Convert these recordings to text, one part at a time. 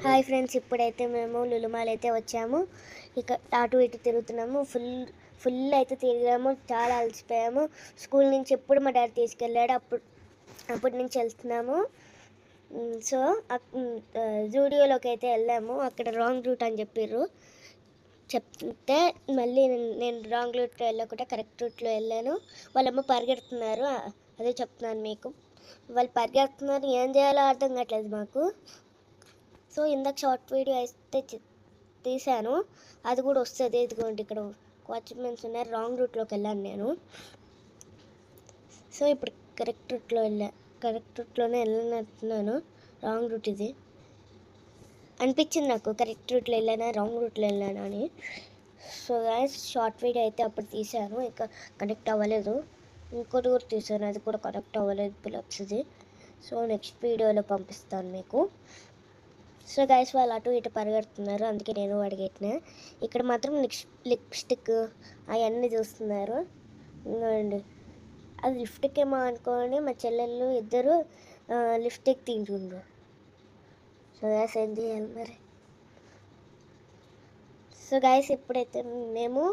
Hi friends, ఇప్పుడైతే మేము లులుమాల్ అయితే వచ్చాము. ఇక అటు ఇటు తిరుగుతున్నాము. ఫుల్ అయితే తిరిగాము, చాలా అలసిపోయాము. స్కూల్ నుంచి ఎప్పుడు మా డాడీ తీసుకెళ్ళాడు, అప్పటి నుంచి వెళ్తున్నాము. సో జూడియోలోకి అయితే వెళ్ళాము. అక్కడ రాంగ్ రూట్ అని చెప్తే మళ్ళీ నేను రాంగ్ రూట్లో వెళ్ళకుండా కరెక్ట్ రూట్లో వెళ్ళాను. వాళ్ళమ్మ పరిగెడుతున్నారు, అదే చెప్తున్నాను మీకు. వాళ్ళు పరిగెడుతున్నారు, ఏం చేయాలో అర్థం కావట్లేదు మాకు. సో ఇందాక షార్ట్ వీడియో అయితే తీశాను, అది కూడా వస్తుంది. ఇదిగోండి, ఇక్కడ వాచ్మెన్స్ ఉన్నారు. రాంగ్ రూట్లోకి వెళ్ళాను నేను. సో ఇప్పుడు కరెక్ట్ రూట్లోనే వెళ్ళినట్టున్నాను. రాంగ్ రూట్ ఇది అనిపించింది నాకు. కరెక్ట్ రూట్లో వెళ్ళానా, రాంగ్ రూట్లో వెళ్ళానా అని. సో గైస్, షార్ట్ వీడియో అయితే అప్పుడు తీశాను, ఇక కనెక్ట్ అవ్వలేదు. ఇంకోటి కూడా తీశాను, అది కూడా కనెక్ట్ అవ్వలేదు పిలప్స్ది. సో నెక్స్ట్ వీడియోలో పంపిస్తాను మీకు. సో గైస్, వాళ్ళు అటు ఇటు పరిగెడుతున్నారు, అందుకే నేను అడిగేటిన. ఇక్కడ మాత్రం లిప్స్టిక్ అవన్నీ చూస్తున్నారు. ఇంకోండి, అది లిప్స్టిక్ ఏమో అనుకోని మా చెల్లెళ్ళు ఇద్దరు లిప్స్టిక్ తింటుండ్రు. సో గైస్, ఏం చేయాలి మరి. సో గైస్, ఇప్పుడైతే మేము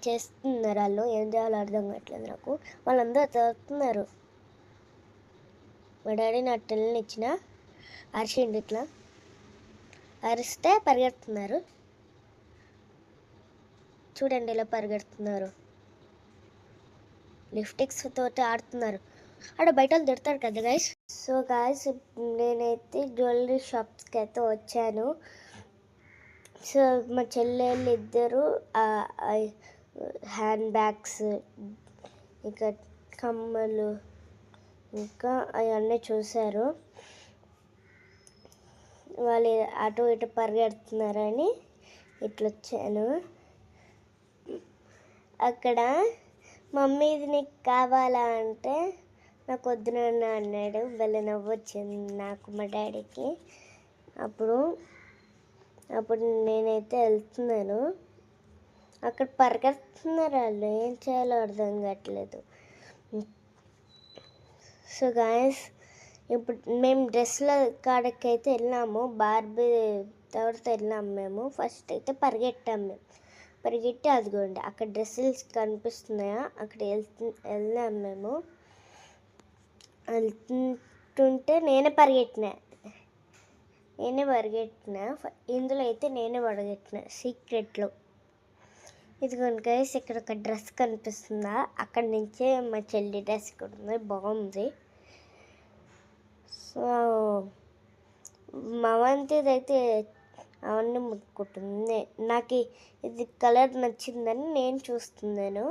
చేస్తున్నారు. వాళ్ళు ఏం చేయాలో అర్థం కావట్లేదు నాకు. వాళ్ళందరూ చదువుతున్నారు. మా డాడీ నా టెల్ని ఇచ్చిన అరిచిండి, ఇట్లా అరిస్తే పరిగెడుతున్నారు. చూడండి ఎలా పరిగెడుతున్నారు, లిప్స్టిక్స్ తోటి ఆడుతున్నారు. ఆడ బయట వాళ్ళు తిడతారు కదా గైస్. సో గైస్, నేనైతే జ్యువెలరీ షాప్స్కి అయితే వచ్చాను. సో మా చెల్లెళ్ళు ఇద్దరు హ్యాండ్ బ్యాగ్స్, ఇంకా కమ్మలు, ఇంకా అవన్నీ చూశారు. వాళ్ళు అటు ఇటు పరిగెడుతున్నారని ఇట్లా వచ్చాను. అక్కడ మమ్మీ ఇది నీకు కావాలా అంటే నాకు వద్దునన్నా అన్నాడు. భలే నవ్వు వచ్చింది నాకు మా డాడీకి. అప్పుడు నేనైతే వెళ్తున్నాను. అక్కడ పరిగెడుతున్నారు వాళ్ళు, ఏం చేయాలో అర్థం కావట్లేదు. సో గాయస్, ఇప్పుడు మేము డ్రెస్ల కాడకి అయితే వెళ్ళాము. బార్బీ ఎవరితో వెళ్ళాము మేము. ఫస్ట్ అయితే పరిగెట్టి అదిగోండి అక్కడ డ్రెస్సులు కనిపిస్తున్నాయా, అక్కడ వెళ్ళాము మేము. వెళ్తుంటే నేనే పరిగెట్టిన. ఇందులో అయితే నేనే పరిగెట్టిన సీక్రెట్లో. ఇదిగోండి గైస్, ఇక్కడ ఒక డ్రెస్ కనిపిస్తుందా, అక్కడి నుంచే మా చెల్లి డ్రెస్ కూడా ఉంది, బాగుంది. సో మా వంతిది అయితే అవన్నీ ముట్టుకుంటుంది. నాకు ఇది కలర్ నచ్చిందని నేను చూస్తున్నాను.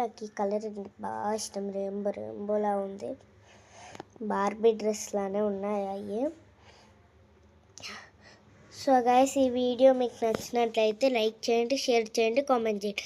నాకు ఈ కలర్ బాగా ఇష్టం, రెయిన్బోలా ఉంది. బార్బీ డ్రెస్ లానే ఉన్నాయి అవి. సో గైస్, ఈ వీడియో మీకు నచ్చినట్లయితే లైక్ చేయండి, షేర్ చేయండి, కామెంట్ చేయండి.